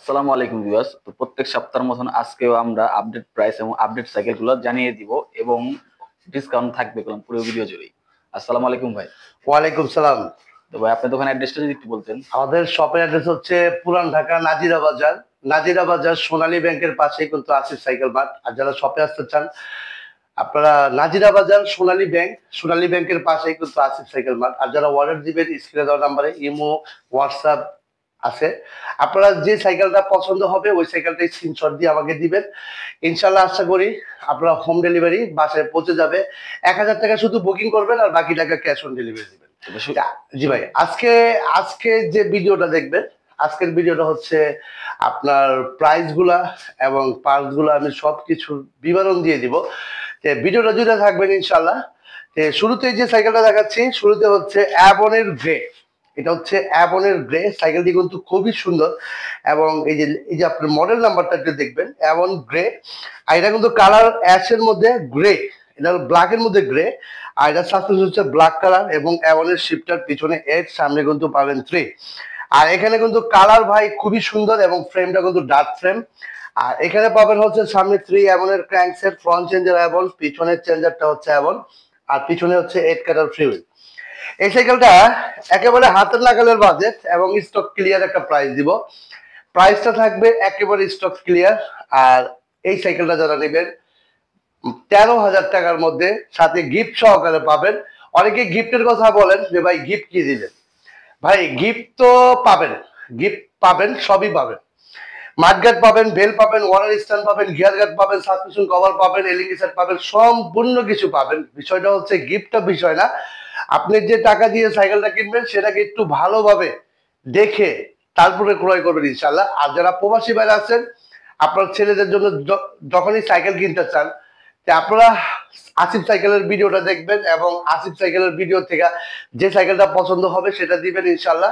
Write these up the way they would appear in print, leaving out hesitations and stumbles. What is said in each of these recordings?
আসসালামু আলাইকুম ভিউয়ার্স। তো প্রত্যেক সপ্তাহের মতন আজকেও আমরা আপডেট প্রাইস এবং আপডেট সাইকেলগুলো জানিয়ে দিব এবং ডিসকাউন্ট থাকবে পুরো ভিডিও জুড়েই। আসসালামু আলাইকুম ভাই। ওয়ালাইকুম সালাম। তো ভাই আপনার দোকানের অ্যাড্রেসটা যদি একটু বলতেন। আমাদের শপের অ্যাড্রেস হচ্ছে পুরান ঢাকা নাজিরা বাজার। নাজিরা বাজার সোনালী ব্যাংকের পাশেই কিন্তু আসিফ সাইকেল মার্ট। আর যারা শপে আসতে চান আপনারা নাজিরা বাজার সোনালী ব্যাংকের পাশেই কিন্তু আসিফ সাইকেল মার্ট। আর যারা অর্ডার দিবেন স্ক্রিনে দেওয়া নাম্বারে ইমো, হোয়াটসঅ্যাপ আছে। আপনারা যে সাইকেলটা পছন্দ হবে ওই সাইকেলটাই স্ক্রিনশট দিয়ে আমাকে দিবেন। ইনশাল্লাহ আশা করি আপনারা হোম ডেলিভারি বাসায় পৌঁছে যাবে। 1000 টাকা শুধু বুকিং করবেন আর বাকি টাকা ক্যাশ অন ডেলিভারি দিবেন। জি ভাই, আজকে যে ভিডিওটা দেখবেন, আজকের ভিডিওটা হচ্ছে আপনার প্রাইস গুলা এবং পার্টস গুলা আমি সবকিছু বিবরণ দিয়ে দিব। ভিডিওটা জুড়ে থাকবেন ইনশাল্লাহ। শুরুতে যে সাইকেলটা দেখাচ্ছি, শুরুতে হচ্ছে অ্যাবনের গ্রে। এটা হচ্ছে অ্যাবনের গ্রে সাইকেলটি কিন্তু খুবই সুন্দর এবং এই যে আপনার মডেল নাম্বারটা একটু দেখবেন, অ্যাবন গ্রে। আর এটা কিন্তু কালার অ্যাশের মধ্যে গ্রে, এটা ব্ল্যাকের মধ্যে গ্রে। আর এটা সাসপেনশন হচ্ছে ব্ল্যাক কালার এবং অ্যাবনের শিফটার পিছনে 8, সামনে কিন্তু পাবেন 3। আর এখানে কিন্তু কালার ভাই খুবই সুন্দর এবং ফ্রেমটা কিন্তু ডার্ক ফ্রেম। আর এখানে পাবেন হচ্ছে সামনে 3 অ্যাবনের ক্র্যাঙ্কসেট, ফ্রন্ট চেঞ্জার অ্যাবন, পিছনের চেঞ্জারটা হচ্ছে অ্যাবন, আর পিছনে হচ্ছে 8 কাটার ফ্রিউল। এই সাইকেলটা একেবারে হাতের নাগালের বাজেট এবং স্টক ক্লিয়ার একটা প্রাইস দিব। প্রাইসটা থাকবে একেবারে স্টক ক্লিয়ার। আর এই সাইকেলটা যারা নেবেন 13,000 টাকার মধ্যে সাথে গিফট সহকারে পাবেন। অনেকে গিফটের কথা বলেন যে ভাই গিফট কি দিবেন। ভাই গিফট তো পাবেন, গিফট পাবেন, সবই পাবেন। মাঠগার্ড পাবেন, বেল পাবেন, ওয়াটার স্ট্যান্ড পাবেন, গিয়ার গার্ড পাবেন, সাসপেনশন কভার পাবেন, এলইডি সেট পাবেন, সম্পূর্ণ কিছু পাবেন। বিষয়টা হচ্ছে গিফটটা বিষয় না, আপনি যে টাকা দিয়ে সাইকেলটা কিনবেন সেটাকে একটু ভালোভাবে দেখে তারপরে ক্রয় করবেন ইনশাল্লাহ। আর যারা প্রবাসী বাইরে আছেন, আপনার ছেলেদের জন্য যখনই সাইকেল কিনতে চান, আপনারা আসিফ সাইকেলের ভিডিওটা দেখবেন এবং আসিফ সাইকেলের ভিডিও থেকে যে সাইকেলটা পছন্দ হবে সেটা দিবেন ইনশাল্লাহ।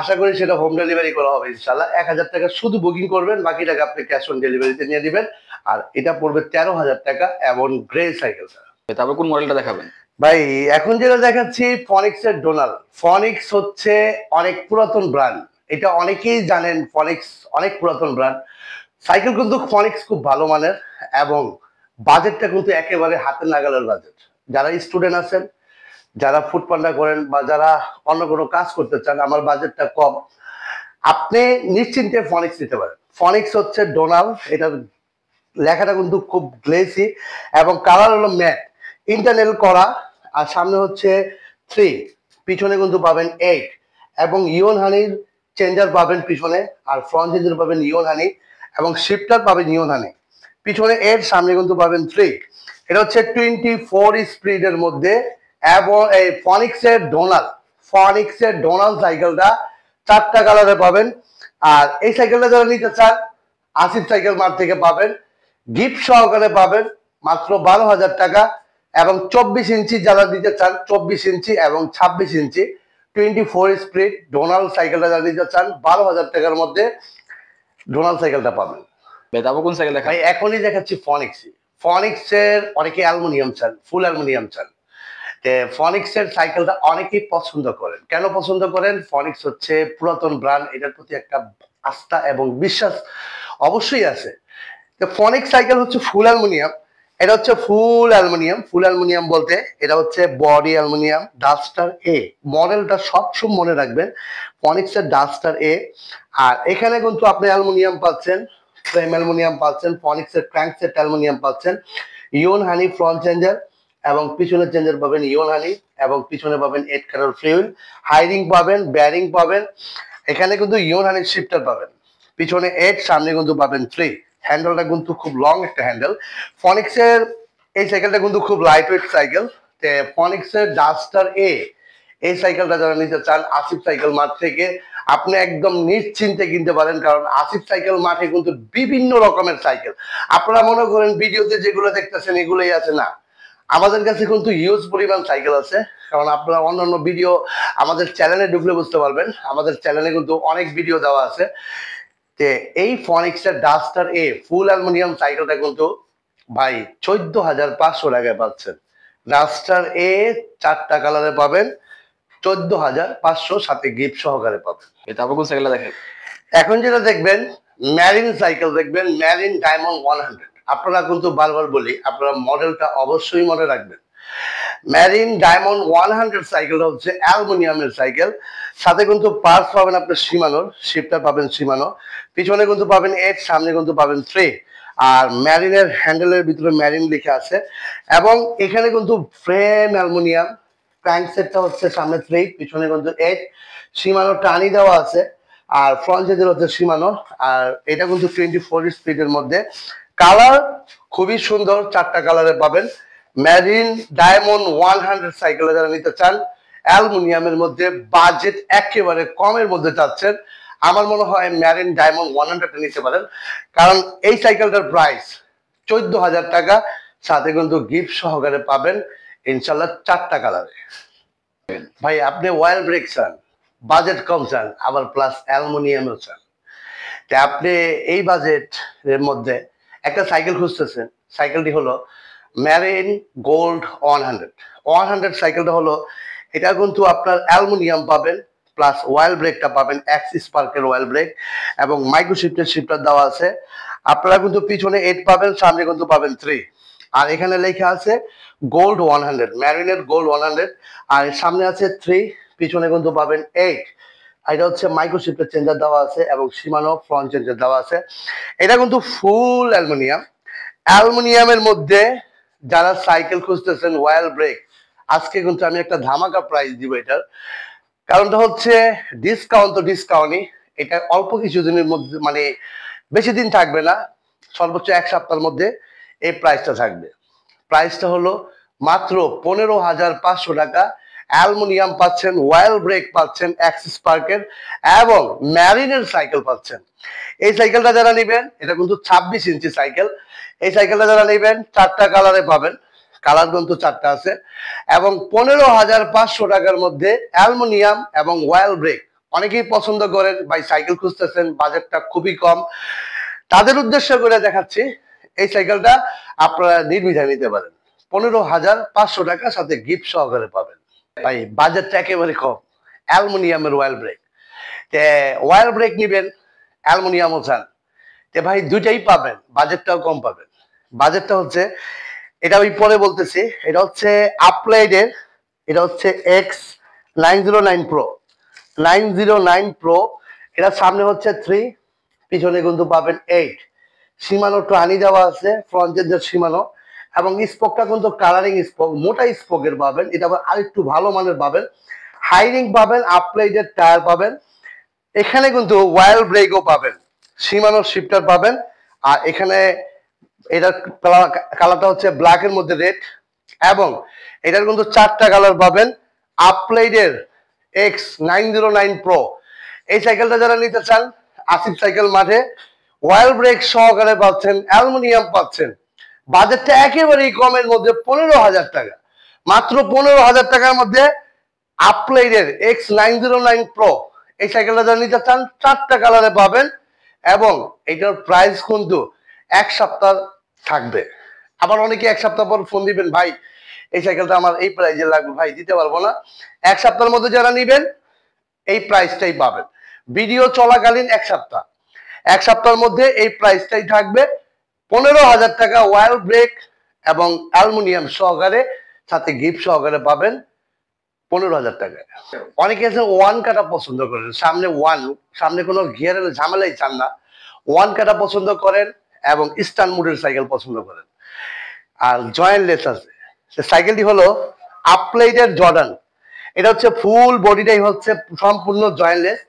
আশা করি সেটা হোম ডেলিভারি করা হবে ইনশাল্লাহ। 1000 টাকা শুধু বুকিং করবেন, বাকি টাকা আপনি ক্যাশ অন ডেলিভারিতে নিয়ে দিবেন। আর এটা পড়বে 13,000 টাকা এবং গ্রে সাইকেলটা। তারপর কোন মডেলটা দেখাবেন ভাই? এখন যেটা দেখাচ্ছি ফনিক্স এর ডোনাল। ফনিক্স হচ্ছে অনেক পুরাতন ব্র্যান্ড, এটা অনেকেই জানেন। ফনিক্স অনেক পুরাতন ব্র্যান্ড। সাইকেল কিন্তু ফনিক্স খুব ভালো মানের এবং বাজেটটা কিন্তু একেবারে হাতের নাগালের বাজেট। যারা স্টুডেন্ট আছেন, যারা ফুড পান্ডা করেন বা যারা অন্য কোনো কাজ করতে চান, আমার বাজেটটা কম, আপনি নিশ্চিন্তে ফনিক্স নিতে পারেন। ফনিক্স হচ্ছে ডোনাল, এটার লেখাটা কিন্তু খুব গ্লেসি এবং কালার হলো ম্যাট, ইন্টারনেল করা। আর সামনে হচ্ছে 3, পিছনে কিন্তু পাবেন 8 এবং ইয়ন হানির চেঞ্জার পাবেন পিছনে। আর ফ্রন্ট চেঞ্জার পাবেন ইয়ন হানি এবং শিফটার পাবেন ইয়ন হানি। পিছনে 8, সামনে কিন্তু পাবেন 3। এটা হচ্ছে 24 স্পিডের মধ্যে এবং এই ফনিক্সের ডোনাল সাইকেলটা 4টা কালারে পাবেন। আর এই সাইকেলটা যারা নিতে চান আসিফ সাইকেল মার্ট থেকে পাবেন, গিফট সহকারে পাবেন মাত্র 12,000 টাকা। এবং 24 ইঞ্চি যারা নিতে চান, 24 ইঞ্চি এবং 26 ইঞ্চি 24 স্পিড ডোনাল সাইকেলটা যারা নিতে চান 12,000 টাকার মধ্যে ডোনাল সাইকেলটা পাবেন। তারপর কোন সাইকেল দেখাবেন? এখনই দেখাচ্ছি ফনিক্সের অনেকে অ্যালুমিনিয়াম চান, ফুল অ্যালুমিনিয়াম চান। ফনিক্সের সাইকেলটা অনেকেই পছন্দ করেন। কেন পছন্দ করেন? ফনিক্স হচ্ছে পুরাতন ব্র্যান্ড, এটার প্রতি একটা আস্থা এবং বিশ্বাস অবশ্যই আছে। ফনিক্স সাইকেল হচ্ছে ফুল অ্যালুমিনিয়াম। এটা হচ্ছে ফুল অ্যালুমিনিয়াম বলতে এটা হচ্ছে বডি অ্যালুমিনিয়াম, ডাস্টার এ মডেলটা সবসময় মনে রাখবেন, ফনিক্সের ডাস্টার এ। আর এখানে কিন্তু আপনি অ্যালুমিনিয়াম পাচ্ছেন, ফ্রেম অ্যালুমিনিয়াম পাচ্ছেন, ফনিক্সের ক্র্যাঙ্কসেট অ্যালুমিনিয়াম পাচ্ছেন, ইয়ন হানি ফ্রন্ট চেঞ্জার এবং পিছনের চেঞ্জার পাবেন ইয়ন হানি এবং পিছনে পাবেন 8 কাটার ফ্রিউল, হাইরিং পাবেন, ব্যারিং পাবেন। এখানে কিন্তু ইয়ন হানির শিফটার পাবেন, পিছনে 8, সামনে কিন্তু পাবেন 3। হ্যান্ডেলটা কিন্তু খুব লং একটা হ্যান্ডেল। ফনিক্সের এই সাইকেলটা কিন্তু খুব লাইট ওয়েট সাইকেল। ফনিক্সের ডাস্টার এ এই সাইকেলটা যারা নিতে চান আসিফ সাইকেল মার্ট থেকে আপনি একদম নিশ্চিন্তে কিনতে পারেন, কারণ আসিফ সাইকেল মার্টে কিন্তু বিভিন্ন রকমের সাইকেল। আপনারা মনে করেন ভিডিওতে যেগুলো দেখতেছেন এগুলোই আছে, না, আমাদের কাছে কিন্তু হিউজ পরিমাণ সাইকেল আছে। কারণ আপনারা অন্যান্য ভিডিও আমাদের চ্যানেলে ঢুকলে বুঝতে পারবেন, আমাদের চ্যানেলে কিন্তু অনেক ভিডিও দেওয়া আছে। এই ফনিক্সের ডাস্টার এ ফুল অ্যালুমিনিয়াম সাইকেলটা কিন্তু ভাই 14,500 টাকায় পাচ্ছেন। ডাস্টার এ 4টা কালারে পাবেন, 14,500 সাথে গিফট সহকারে পাবেন। তারপর কোন সাইকেলটা দেখেন? এখন যেটা দেখবেন ম্যারিন সাইকেল দেখবেন, ম্যারিন ডায়মন্ড 100। আপনারা কিন্তু বারবার বলি, আপনারা মডেলটা অবশ্যই মনে রাখবেন। ম্যারিন ডায়মন্ড 100 সাইকেল হচ্ছে অ্যালুমিনিয়ামের সাইকেল, সাথে কিন্তু পার্টস পাবেন আপনার শিমানোর, শিফটার পাবেন শিমানো, পিছনে কিন্তু পাবেন 8, সামনে কিন্তু পাবেন 3। আর ম্যারিনের হ্যান্ডেলের ভিতরে ম্যারিন লেখা আছে, এবং এখানে কিন্তু ফ্রেম অ্যালুমিনিয়াম, ক্র্যাঙ্ক সেটটা হচ্ছে সামনে 3, পিছনে কিন্তু 8, শিমানো টানি দেওয়া আছে, আর ফ্রন্ট চেঞ্জার হচ্ছে শিমানো। আর এটা কিন্তু 24 স্পিডের মধ্যে। কালার খুবই সুন্দর, 4টা কালারে পাবেন। ম্যারিন ডায়মন্ড 100 সাইকেল যারা নিতে চান, অ্যালুমিনিয়ামের মধ্যে, বাজেট একেবারে কমের মধ্যে চাচ্ছেন, আমার মনে হয় ম্যারিন ডায়মন্ড 100টা নিতে পারেন। কারণ এই সাইকেলটার প্রাইস 14,000 টাকা, সাথে কিন্তু গিফট সহকারে পাবেন ইনশাল্লাহ 4টা কালারে। ভাই আপনি ওয়াইল ব্রেক চান, বাজেট কম চান, আবার প্লাস অ্যালুমিনিয়ামও চান, আপনি এই বাজেটের মধ্যে একটা সাইকেল খুঁজতেছেন। সাইকেলটি হলো ম্যারিন গোল্ড 100 সাইকেলটা হলো, এটা কিন্তু আপনার অ্যালুমিনিয়াম পাবেন, প্লাস ওয়াইল ব্রেকটা পাবেন, এক্সিস পার্কের ওয়াইল ব্রেক, এবং মাইক্রো শিফটার দেওয়া আছে। আপনারা কিন্তু পিছনে 8 পাবেন, সামনে কিন্তু পাবেন 3। আর এখানে লেখা আছে গোল্ড 100, ম্যারিনের গোল্ড 100, আর সামনে আছে 3, পিছনে কিন্তু পাবেন 8। এটা হচ্ছে মাইক্রো শিফটার চেঞ্জার দেওয়া আছে, এবং শিমানো ফ্রন্ট চেঞ্জার দেওয়া আছে। এটা কিন্তু ফুল অ্যালুমিনিয়াম। অ্যালুমিনিয়ামের মধ্যে যারা সাইকেল খুঁজতেছেন ওয়াইল ব্রেক, আজকে কিন্তু আমি একটা ধামাকা প্রাইস দিব এটার। কারণটা হচ্ছে ডিসকাউন্ট তো ডিসকাউন্টই, এটা অল্প কিছুদিনের মধ্যে, মানে বেশি দিন থাকবে না, সর্বোচ্চ 1 সপ্তাহের মধ্যে এই প্রাইসটা থাকবে। প্রাইসটা হলো মাত্র 15,500 টাকা। অ্যালুমিনিয়াম পাচ্ছেন, ওয়াইল ব্রেক পাচ্ছেন এক্সিস পার্কের, এবং ম্যারিনের সাইকেল পাচ্ছেন। এই সাইকেলটা যারা নেবেন, এটা কিন্তু 26 ইঞ্চি সাইকেল। এই সাইকেলটা যারা নেবেন 4টা কালারে পাবেন, কালার কিন্তু 4টা আছে, এবং 15,500 টাকার মধ্যে অ্যালুমিনিয়াম এবং ওয়াইল ব্রেক। অনেকেই পছন্দ করেন ভাই সাইকেল খুঁজতেছেন, বাজেটটা খুবই কম, তাদের উদ্দেশ্য করে দেখাচ্ছি এই সাইকেলটা আপনারা নির্দ্বিধায় নিতে পারেন। 15,500 টাকা, সাথে গিফট সহকারে পাবেন। ভাই বাজেটটা একেবারে কম, অ্যালুমিনিয়ামের ওয়াইল ব্রেক, ওয়াইল ব্রেক নিবেন, অ্যালুমিনিয়ামও চান, ভাই দুইটাই পাবেন, বাজেটটাও কম পাবেন। বাজেটটা হচ্ছে, এটা আমি পরে বলতেছি, এটা হচ্ছে আপলাইডের, এটা হচ্ছে X909 Pro, 909 Pro। এটা সামনে হচ্ছে 3, পিছনে কিন্তু পাবেন 8, শিমানো টানি দেওয়া আছে, ফ্রন্ট চেঞ্জার শিমানো, এবং স্পোকটা কিন্তু কালারিং স্পোক, মোটা স্পোকের পাবেন, এটা আবার আরেকটু ভালো মানের পাবেন, হাইরিং পাবেন, আপলাইডের টায়ার পাবেন, এখানে কিন্তু ওয়াইল ব্রেকও পাবেন, শিমানো শিফটার পাবেন। আর এখানে এটার কালারটা হচ্ছে ব্ল্যাকের মধ্যে রেড, এবং এটার কিন্তু 4টা কালার পাবেন। আপলাইডের X909 Pro, এই সাইকেলটা যারা নিতে চান, আসিফ সাইকেল মাঠে, ওয়াইল ব্রেক সহকারে পাচ্ছেন, অ্যালুমিনিয়াম পাচ্ছেন, বাজেটটা একেবারেই কমের মধ্যে 15,000 টাকা, মাত্র 15,000 টাকার মধ্যে আপলাইডের X909 Pro। এই সাইকেলটা যারা নিতে চান 4টা কালারে পাবেন, এবং এটার প্রাইস কিন্তু 1 সপ্তাহ থাকবে। আবার অনেকে 1 সপ্তাহ পর ফোন দিবেন, ভাই এই সাইকেলটা আমার এই প্রাইসে লাগবে, ভাই দিতে পারবো না। 1 সপ্তাহের মধ্যে যারা নিবেন এই প্রাইসটাই পাবেন, ভিডিও চলাকালীন 1 সপ্তাহ, 1 সপ্তাহের মধ্যে এই প্রাইসটাই থাকবে। 15,000 টাকা ওয়াইল ব্রেক এবং অ্যালুমিনিয়াম সহকারে, সাথে গিফট সহকারে পাবেন 15,000 টাকায়। অনেকে আছে ওয়ান কাটা পছন্দ করেন, সামনে কোনো গিয়ারের ঝামেলাই চান না, ওয়ান কাটা পছন্দ করেন, এবং স্টান মুডের সাইকেল পছন্দ করেন, আর জয়েন্টলেস আছে। সাইকেলটি হলো আপলাইডের জর্ডান, এটা হচ্ছে ফুল বডিটাই হচ্ছে সম্পূর্ণ জয়েন্টলেস,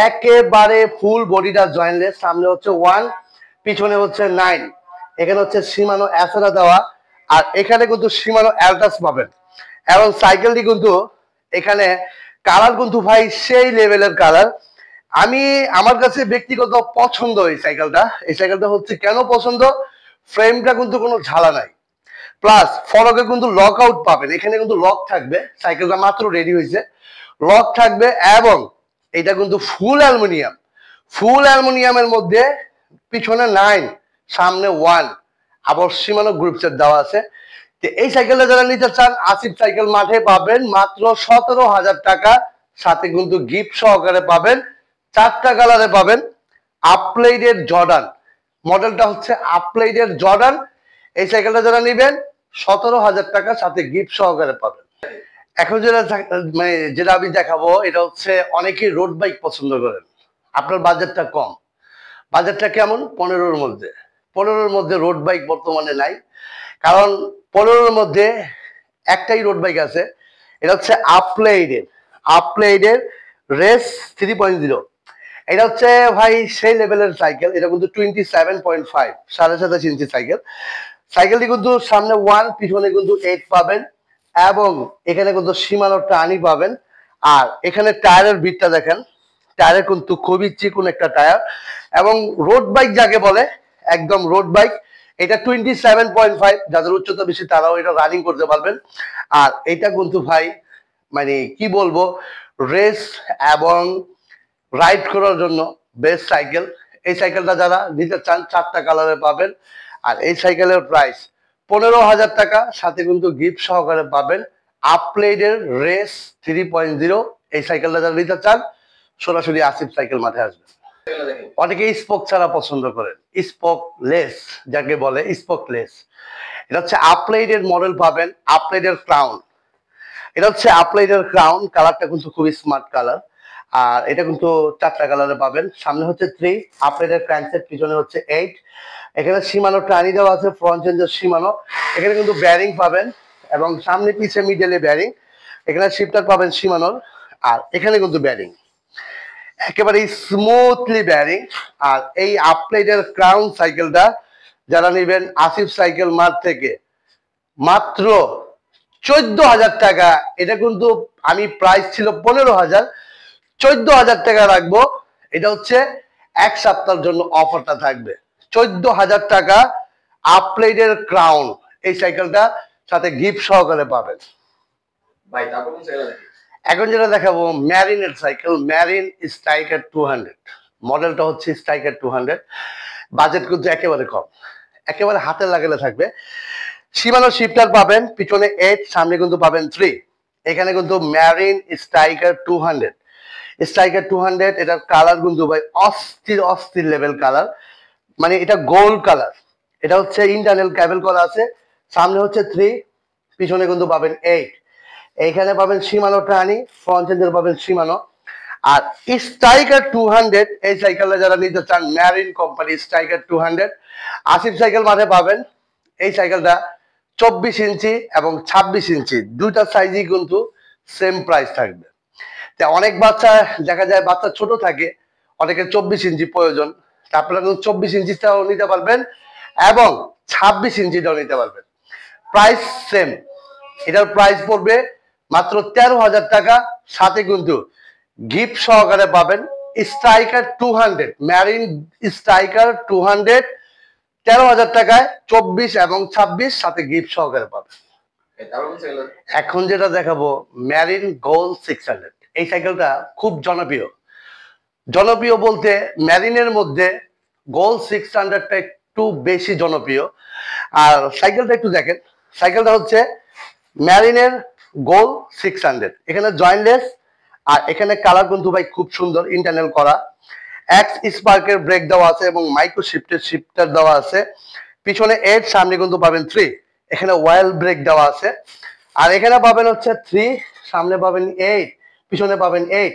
একেবারে ফুল বডিটা জয়েন্টলেস। সামনে হচ্ছে 1, পিছনে হচ্ছে 9, এখানে হচ্ছে শিমানো অ্যাসেরা দেওয়া, আর এখানে কিন্তু শিমানো অ্যালটাস পাবেন। এবং সাইকেলটি কিন্তু এখানে কালার কিন্তু ভাই সেই লেভেলের কালার, আমার কাছে ব্যক্তিগত পছন্দ এই সাইকেলটা হচ্ছে কেন পছন্দ, ফ্রেমটা কিন্তু কোনো ঝালা নাই, প্লাস ফলকে কিন্তু লক আউট পাবেন, এখানে কিন্তু লক থাকবে, সাইকেলটা মাত্র রেডি হয়েছে, লক থাকবে, এবং এটা কিন্তু ফুল অ্যালুমিনিয়ামের মধ্যে, পিছনে 9, সামনে 1, আবার শিমানো গ্রুপ সেট দেওয়া আছে। এই সাইকেলটা যারা নিতে চান, আসিফ সাইকেল মাঠে পাবেন মাত্র 17,000 টাকা, সাথে কিন্তু গিফট সহকারে পাবেন, 4টা কালারে পাবেন, আপলাইডের জর্ডান, মডেলটা হচ্ছে আপলাইডের জর্ডান। এই সাইকেলটা যারা নেবেন 17,000 টাকা সাথে গিফট সহকারে পাবেন। এখন যেটা আমি দেখাবো এটা হচ্ছে অনেকেই রোড বাইক পছন্দ করেন, আপনার বাজেটটা কম, বাজেটটা কেমন 15-র মধ্যে। 15-র মধ্যে রোড বাইক বর্তমানে নাই, কারণ 15-র মধ্যে একটাই রোড বাইক আছে, এটা হচ্ছে আপলাইডের রেস 3.0। এটা হচ্ছে ভাই সেই লেভেলের সাইকেল, এটা কিন্তু 27.5 27.5 ইঞ্চি সাইকেল। সাইকেলটি কিন্তু সামনে 1, পিছনে কিন্তু 8 পাবেন, এবং এখানে কিন্তু সীমানো টানি পাবেন। আর এখানে টায়ারের বিটটা দেখেন, টায়ারের কিন্তু খুবই চিকন একটা টায়ার, এবং রোড বাইক যাকে বলে একদম রোড বাইক। এটা 27.5, যাদের উচ্চতা বেশি তারাও এটা রানিং করতে পারবেন। আর এটা কিন্তু ভাই মানে কি বলবো, রেস এবং রাইড করার জন্য বেস্ট সাইকেল। এই সাইকেলটা যারা নিতে চান 4টা কালারে পাবেন। আর এই সাইকেলের প্রাইস 15,000 টাকা সাথে কিন্তু গিফট সহকারে পাবেন। আপলাইডের রেস 3.0 এই সাইকেলটা যারা নিতে চান সরাসরি আসিফ সাইকেল মাঠে আসবেন। অনেকে স্পোক ছাড়া পছন্দ করেন, স্পোক লেস যাকে বলে, স্পোক লেস। এটা হচ্ছে আপলাইডের মডেল পাবেন, আপলাইডের ক্রাউন। এটা হচ্ছে আপলাইডের ক্রাউন, কালারটা কিন্তু খুবই স্মার্ট কালার। আর এটা কিন্তু 4টা কালারে পাবেন। সামনে হচ্ছে 3, আপলাইডের ক্র্যাঙ্কসেট, পিছনে হচ্ছে 8। এখানে সীমানো টানি দেওয়া আছে, ফ্রন্ট চেঞ্জের সীমানো। এখানে কিন্তু ব্যারিং পাবেন, এবং সামনে পিছে মিডলে ব্যারিং। এখানে শিফটার পাবেন সীমানোর, আর এখানে কিন্তু ব্যারিং একেবারে স্মুথলি ব্যারিং। আর এই আপলাইডের ক্রাউন সাইকেলটা যারা নেবেন আসিফ সাইকেল মার্ট থেকে মাত্র 14,000 টাকা। এটা কিন্তু আমি প্রাইস ছিল 15,000, 14,000 টাকা রাখবো। এটা হচ্ছে এক সপ্তাহের জন্য অফারটা থাকবে। 14,000 টাকা আপলাইডের ক্রাউন, এই সাইকেলটা সাথে গিফট সহকারে পাবেন। ভাই তারপর কোন সাইকেল দেখি? এখন যেটা দেখাবো ম্যারিনের সাইকেল, ম্যারিন স্ট্রাইকার 200। মডেলটা হচ্ছে স্ট্রাইকার 200। বাজেট কিন্তু একেবারে কম, একেবারে হাতে লাগালে থাকবে। সীমানো শিফটার পাবেন, পিছনে 8, সামনে কিন্তু পাবেন 3। এখানে কিন্তু ম্যারিন স্ট্রাইকার 200, স্ট্রাইকার 200। এটার কালার কিন্তু ভাই অস্থির লেভেল কালার, মানে এটা গোল্ড কালার। এটা হচ্ছে ইন্টারনাল ক্যাবেল করা আছে, সামনে হচ্ছে 3, পিছনে কিন্তু পাবেন 8। এইখানে পাবেন সীমানো টানি, ফ্রন্ট চেঞ্জার পাবেন সীমানো। আর স্ট্রাইকার 200 এই সাইকেলটা যারা নিতে চান, marine company striker 200 Asif cycle মাঠে পাবেন। এই সাইকেলটা 24 ইঞ্চি এবং 26 ইঞ্চি দুইটা সাইজই কিন্তু সেম প্রাইস থাকবে। অনেক বাচ্চা দেখা যায়, বাচ্চা ছোট থাকে, অনেকের 24 ইঞ্চি প্রয়োজন, আপনারা কিন্তু 24 ইঞ্চিটাও নিতে পারবেন এবং 26 ইঞ্চিটাও নিতে পারবেন। প্রাইস সেম, এটার প্রাইস পড়বে মাত্র 13,000 টাকা, সাথে কিন্তু গিফট সহকারে পাবেন স্ট্রাইকার 200, ম্যারিন স্ট্রাইকার 200 13,000 টাকায় 24 এবং 26 সাথে গিফট সহকারে পাবেন। এখন যেটা দেখাবো ম্যারিন গোল্ড 600। এই সাইকেলটা খুব জনপ্রিয় বলতে ম্যারিনের মধ্যে গোল্ড 600টা একটু বেশি জনপ্রিয়। আর সাইকেলটা একটু দেখেন, সাইকেলটা হচ্ছে ম্যারিনের গোল্ড 600। এখানে জয়েন্টলেস, আর এখানে কালার কিন্তু ভাই খুব সুন্দর, ইন্টারনাল করা। এক্স স্পার্কের ব্রেক দেওয়া আছে এবং মাইক্রো শিফটার দেওয়া আছে। পিছনে 8, সামনে কিন্তু পাবেন 3। এখানে ওয়াইল ব্রেক দেওয়া আছে। আর এখানে পাবেন হচ্ছে 3, সামনে পাবেন 8, পিছনে পাবেন 8।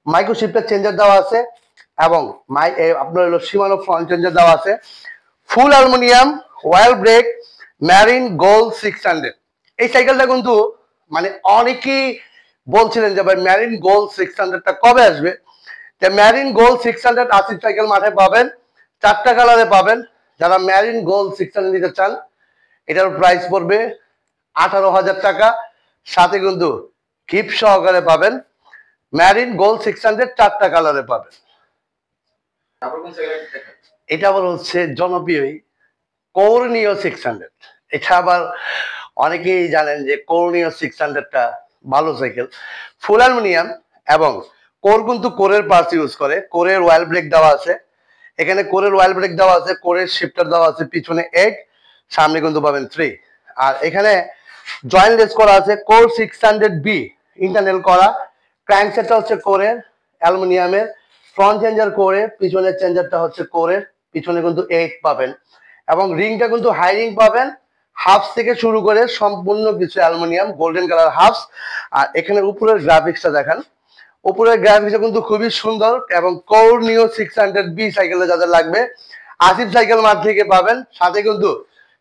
মাইক্রো শিফটার চেঞ্জার দেওয়া আছে, এবং আপনার হলো সীমানো ফ্রন্ট চেঞ্জার দেওয়া আছে। ফুল অ্যালুমিনিয়াম ওয়াইল ব্রেক, ম্যারিন গোল্ড 600। এই সাইকেলটা কিন্তু মানে অনেকেই বলছিলেন যে ভাই ম্যারিন গোল্ড 600টা কবে আসবে। ম্যারিন গোল্ড 600 আসিফ সাইকেল মাঠে পাবেন, 4টা কালারে পাবেন। যারা ম্যারিন গোল্ড 600 নিতে চান, এটার প্রাইস পড়বে 18,000 টাকা, সাথে কিন্তু গিফট সহকারে পাবেন। ম্যারিন গোল্ড 600 4টা কালারে পাবেন। এটা আবার হচ্ছে জনপ্রিয় কর্নিও 600। এটা আবার অনেকেই জানেন যে কর্নিও 600টা ভালো সাইকেল, ফুল অ্যালুমিনিয়াম, এবং কোর কিন্তু কোরের পার্টস ইউজ করে। কোরের ওয়াইল ব্রেক দেওয়া আছে, এখানে কোরের ওয়াইল ব্রেক দেওয়া আছে, কোরের শিফটার দেওয়া আছে, পিছনে 8, সামনে কিন্তু পাবেন 3। আর এখানে জয়েন্টলেস করা আছে, কোর 600B ইন্টারনাল করা। ক্র্যাঙ্কসেটটা হচ্ছে কোরের অ্যালুমিনিয়ামের, ফ্রন্ট চেঞ্জার করে, পিছনের চেঞ্জারটা হচ্ছে করে, পিছনে কিন্তু 8 পাবেন এবং রিংটা কিন্তু হাই রিং পাবেন। হাফস থেকে শুরু করে সম্পূর্ণ কিছু অ্যালুমিনিয়াম গোল্ডেন কালার হাফস। আর এখানে উপরের গ্রাফিক্সটা দেখেন, উপরের গ্রাফিক্সটা কিন্তু খুবই সুন্দর এবং কোর নিও 600B সাইকেলে যাদের লাগবে আসিফ সাইকেল মার্ট থেকে পাবেন। সাথে কিন্তু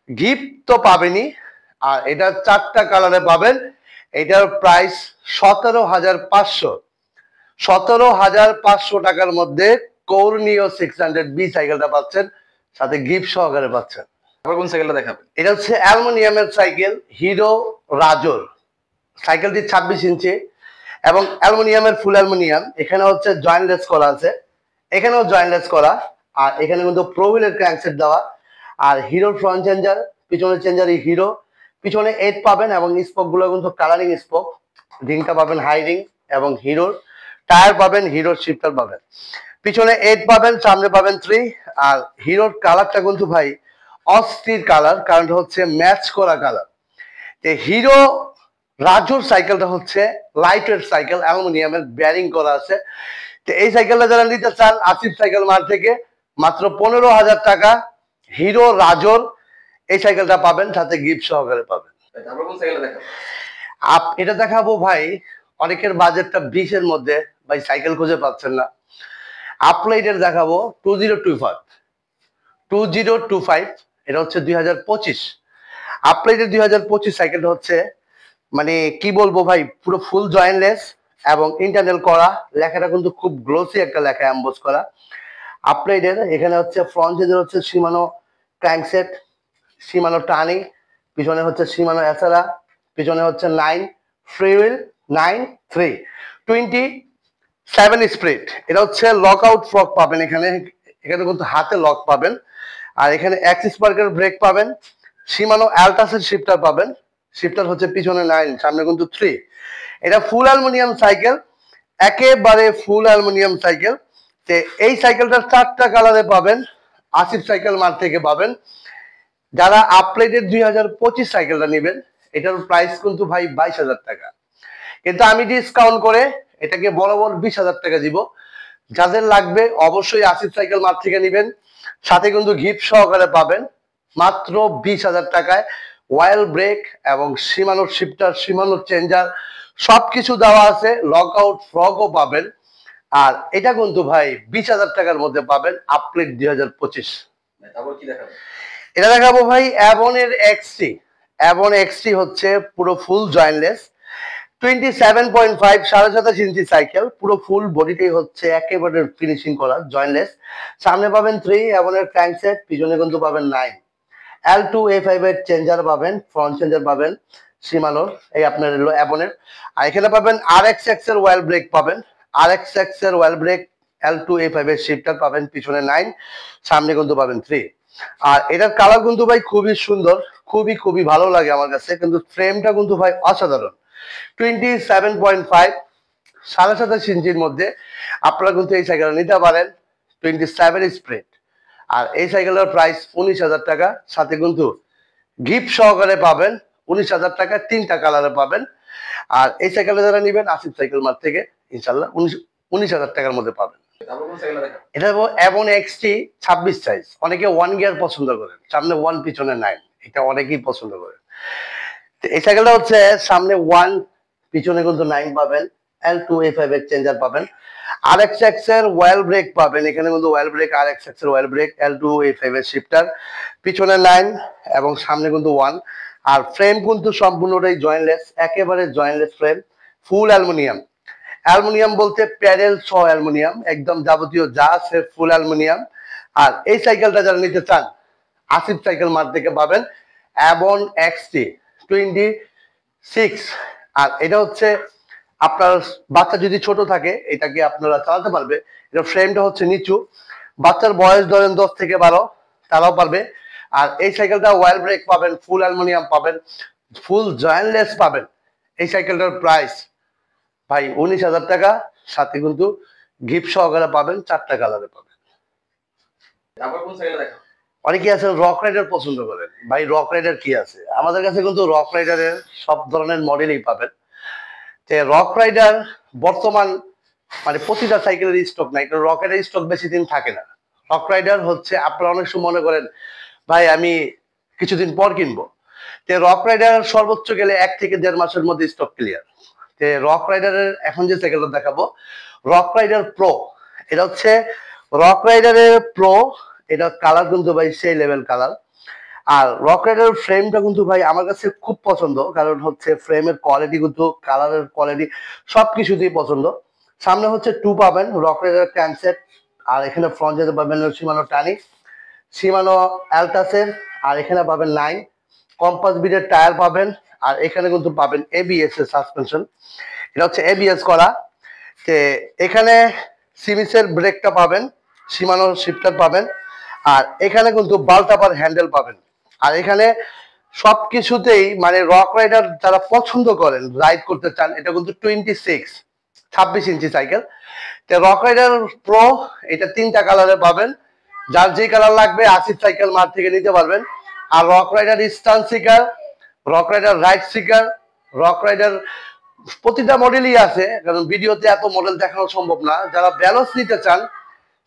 গিফট তো পাবেনই, আর এটা 4টা কালারে পাবেন। এটার প্রাইস 17,500, 17,500 টাকার মধ্যে কোর নিও 600B সাইকেলটা পাচ্ছেন, সাথে গিফট সহকারে পাচ্ছেন। আবার কোন সাইকেলটা দেখাবেন? এটা হচ্ছে অ্যালুমিনিয়ামের সাইকেল, হিরো রাজোর। সাইকেলটি 26 ইঞ্চি এবং অ্যালুমিনিয়ামের, ফুল অ্যালুমিনিয়াম। এখানে হচ্ছে জয়েন্টলেস করা আছে, এখানেও জয়েন্টলেস করা, আর এখানে কিন্তু প্রো হুইলের ক্র্যাঙ্কসেট দেওয়া। আর হিরোর ফ্রন্ট চেঞ্জার, পিছনের চেঞ্জারই হিরো, পিছনে 8 পাবেন এবং স্পোক গুলো কিন্তু কালারিং স্পোক। রিংটা পাবেন হাই রিং এবং হিরোর টায়ার পাবেন, হিরোর শিফটার পাবেন। পিছনে 8 পাবেন, সামনে পাবেন 3। আর হিরোর কালারটা কিন্তু ভাই অস্থির কালার, কারণ হচ্ছে ম্যাচ করা কালার। হিরো রাজোর সাইকেলটা হচ্ছে লাইট ওয়েট সাইকেল, অ্যালুমিনিয়ামের ব্যারিং করা আছে। তো এই সাইকেলটা যারা নিতে চান আসিফ সাইকেল মার্ট থেকে মাত্র 15,000 টাকা হিরো রাজোর এই সাইকেলটা পাবেন, সাথে গিফট সহকারে পাবেন। তারপর কোন সাইকেলটা দেখাবেন? এটা দেখাবো ভাই, অনেকের বাজেটটা 20 এর মধ্যে, ভাই সাইকেল খুঁজে পাচ্ছেন না। আপলাইডের দেখাবো 2025। এটা হচ্ছে 2025 আপলাইডের 2025 সাইকেলটা হচ্ছে, মানে কি বলবো ভাই, পুরো ফুল জয়েন্টলেস এবং ইন্টারনাল করা। লেখাটা কিন্তু খুব গ্লোসি একটা লেখা, এমবোস করা। আপলাইডের এখানে হচ্ছে ফ্রন্ট চেঞ্জার হচ্ছে শিমানো ক্র্যাঙ্কসেট, শিমানো টানি, পিছনে হচ্ছে শিমানো এসারা, পিছনে হচ্ছে 9 ফ্রি হুইল 9-3 27 স্প্রিট। এটা হচ্ছে লক আউট ফ্রক পাবেন এখানে, এখানে কিন্তু হাতে লক পাবেন। আর এখানে অ্যাক্সিস পার্কের ব্রেক পাবেন, শিমানো অ্যালটাসের শিফটার পাবেন। শিফটার হচ্ছে পিছনে 9, সামনে কিন্তু 3। এটা ফুল অ্যালুমিনিয়াম সাইকেল, একেবারে ফুল অ্যালুমিনিয়াম সাইকেল। তো এই সাইকেলটা 4টা কালারে পাবেন, আসিফ সাইকেল মার্ট থেকে পাবেন। যারা আপলাইডের 2025 সাইকেলটা নেবেন, এটার প্রাইস কিন্তু ভাই 22,000 টাকা, কিন্তু আমি ডিসকাউন্ট করে এটাকে বরাবর 20,000 টাকা দিব। যাদের লাগবে অবশ্যই আসিফ সাইকেল মার্ট থেকে নেবেন, সাথে কিন্তু গিফট সহকারে পাবেন মাত্র 20,000 টাকায়। ওয়াইল ব্রেক এবং শিমানোর শিফটার, শিমানোর চেঞ্জার সবকিছু দেওয়া আছে, লক আউট ফ্রকও পাবেন। আর এটা কিন্তু ভাই 20,000 টাকার মধ্যে পাবেন আপলাইড 2025। তারপর কি দেখাবেন? এটা দেখাবো ভাই অ্যাবনের এক্সটি। অ্যাবন এক্সটি হচ্ছে পুরো ফুল জয়েন্টলেস, 27.5 27.5 ইঞ্চি সাইকেল, পুরো ফুল বডিটাই হচ্ছে একেবারে ফিনিশিং করা জয়েন্টলেস। সামনে পাবেন 3 অ্যাবনের ক্র্যাঙ্কসেট, পিছনে কিন্তু পাবেন 9 L2A5 এর চেঞ্জার পাবেন, ফ্রন্ট চেঞ্জার পাবেন শিমানোর, এই আপনার হলো অ্যাবনের। আর এখানে পাবেন RXX এর ওয়েল ব্রেক পাবেন, RXX এর ওয়েল ব্রেক, L2A5 এর শিফটার পাবেন, পিছনে 9, সামনে কিন্তু পাবেন 3। আর এটার কালার কিন্তু ভাই খুবই সুন্দর, খুবই খুবই ভালো লাগে আমার কাছে, কিন্তু ফ্রেমটা কিন্তু ভাই অসাধারণ। 27.5 27.5 ইঞ্চির মধ্যে আপনারা কিন্তু এই সাইকেল নিতে পারেন, 27 স্প্রিট। আর এই সাইকেলের প্রাইস 19,000 টাকা, সাথে কিন্তু গিফট সহকারে পাবেন 19,000 টাকা, 3টা কালারে পাবেন। আর এই সাইকেলটা যারা নেবেন আসিফ সাইকেল মার্ট থেকে ইনশাল্লাহ 19,000 টাকার মধ্যে পাবেন। তারপর কোন সাইকেলটা দেখাবেন? এটা অ্যাবন এক্সটি 26 সাইজ। অনেকে 1 গিয়ার পছন্দ করেন, সামনে 1 পিছনে 9, এটা অনেকেই পছন্দ করেন। এই সাইকেলটা হচ্ছে সামনে 1, পিছনে কিন্তু 9 পাবেন, L2A5 এর চেঞ্জার পাবেন, RXX এর ওয়েল ব্রেক পাবেন, এখানে কিন্তু ওয়েল ব্রেক, RXX এর ওয়েল ব্রেক, L2A5 এর শিফটার, পিছনে 9 এবং সামনে কিন্তু 1। আর ফ্রেম কিন্তু সম্পূর্ণটাই জয়েন্টলেস, একেবারে জয়েন্টলেস ফ্রেম, ফুল অ্যালুমিনিয়াম। অ্যালুমিনিয়াম বলতে প্যাডেল সহ অ্যালুমিনিয়াম, একদম যাবতীয় যা আছে ফুল অ্যালুমিনিয়াম। আর এই সাইকেলটা যারা নিতে চান আসিফ সাইকেল মার্ট থেকে পাবেন অ্যাবন এক্সটি 26। আর এটা হচ্ছে আপনার বাচ্চা যদি ছোট থাকে এটাকে আপনারা চালাতে পারবে। এটা ফ্রেমটা হচ্ছে নিচু, বাচ্চার বয়স ধরেন 10 থেকে 12, তারাও পারবে। আর এই সাইকেলটা ওয়েল ব্রেক পাবেন, ফুল অ্যালুমিনিয়াম পাবেন, ফুল জয়েন্টলেস পাবেন। এই সাইকেলটার প্রাইস ভাই 19,000 টাকা, সাথে কিন্তু গিফট সহকারে পাবেন, 4টা কালারে পাবেন। তারপর কোন সাইকেলটা দেখাবেন? অনেকে আছেন রক রাইডার পছন্দ করেন, ভাই রক রাইডার কি আছে, আমাদের কাছে কিন্তু রক রাইডারের সব ধরনের মডেলই পাবেন। রক রাইডার বর্তমান মানে প্রতিটা সাইকেলের স্টক নাই, কারণ রকেটের স্টক বেশি দিন থাকে না। রক রাইডার হচ্ছে আপনারা অনেক সময় মনে করেন ভাই আমি কিছুদিন পর কিনবো, তো রক রাইডার সর্বোচ্চ গেলে 1 থেকে 1.5 মাসের মধ্যে স্টক ক্লিয়ার। তো রক রাইডারের এখন যে সাইকেলটা দেখাবো রক রাইডার প্রো, এটা হচ্ছে রক রাইডারের প্রো। এটা কালার কিন্তু ভাই সেই লেভেল কালার। আর রক রাইডার ফ্রেমটা কিন্তু ভাই আমার কাছে খুব পছন্দ, কারণ হচ্ছে ফ্রেমের কোয়ালিটি কিন্তু কালারের কোয়ালিটি সবকিছুতেই পছন্দ। সামনে হচ্ছে 2 পাবেন রক রাইডার ক্যানসেট, আর এখানে ফ্রন্ট যেতে পাবেন শিমানো টানি, শিমানো অ্যালটাসের, আর এখানে পাবেন 9 কম্পাস বিডের টায়ার পাবেন। আর এখানে কিন্তু পাবেন এবিএস এর সাসপেনশন, এটা হচ্ছে এবিএস করা। তে এখানে সিমিসের ব্রেকটা পাবেন, শিমানো শিফটার পাবেন, আর এখানে কিন্তু বালটাপার হ্যান্ডেল পাবেন। আর এখানে সবকিছুতেই মানে রক রাইডার যারা পছন্দ করেন রাইড করতে চান, এটা কিন্তু 26 ইঞ্চি সাইকেল। তো রক রাইডার প্রো এটা 3টা কালারে পাবেন, যার যে কালার লাগবে আসিফ সাইকেল মার্ট থেকে নিতে পারবেন। আর rock rider stunt seeker, rock rider ride seeker, rock rider প্রতিটা মডেলই আছে, কারণ ভিডিওতে এত মডেল দেখানো সম্ভব না। যারা ব্যালেন্স নিতে চান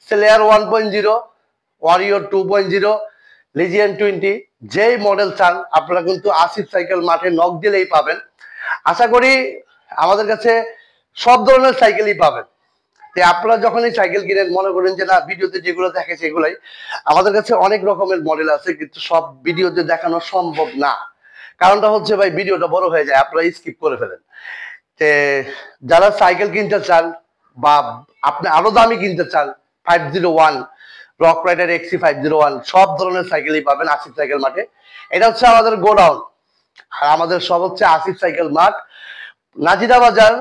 স্লেয়ার 1.0, ওয়ারিয়র 2.0, লিজিয়ান 20, যেই মডেল চান আপনারা কিন্তু আসিফ সাইকেল মাঠে নক দিলেই পাবেন। আশা করি আমাদের কাছে সব ধরনের সাইকেলই পাবেন। আপনারা যখন এই সাইকেল কিনেন মনে করেন যে না ভিডিওতে যেগুলো দেখে সেগুলাই, আমাদের কাছে অনেক রকমের মডেল আছে, কিন্তু সব ভিডিওতে দেখানো সম্ভব না। কারণটা হচ্ছে ভাই ভিডিওটা বড় হয়ে যায়, আপনারা স্কিপ করে ফেলেন। তে যারা সাইকেল কিনতে চান বা আপনি আরো দামি কিনতে চান 501 রক রাইডার এক্সি 501 সব ধরনের সাইকেলই পাবেন আসিফ সাইকেল মাঠে। এটা হচ্ছে আমাদের গোডাউন, আর আমাদের সব হচ্ছে আসিফ সাইকেল মাঠ, নাজিরা বাজার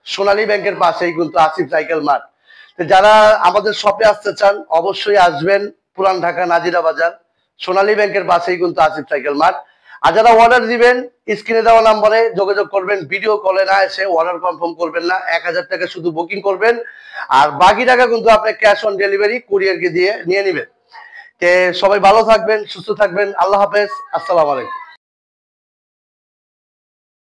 সোনালী ব্যাংকের পাশেই কিন্তু আসিফ সাইকেল মাঠ। যারা আমাদের শপে আসতে চান অবশ্যই আসবেন পুরান ঢাকা নাজিরা বাজার সোনালী ব্যাংকের পাশেই কিন্তু আসিফ সাইকেল মাঠ। আর যারা অর্ডার দিবেন স্ক্রিনে দেওয়া নাম্বারে যোগাযোগ করবেন, ভিডিও কলে না এসে অর্ডার কনফার্ম করবেন না, 1000 টাকা শুধু বুকিং করবেন, আর বাকি টাকা কিন্তু আপনি ক্যাশ অন ডেলিভারি কুরিয়ারকে দিয়ে নিয়ে নেবেন। সবাই ভালো থাকবেন, সুস্থ থাকবেন, আল্লাহ হাফেজ, আসসালামু আলাইকুম।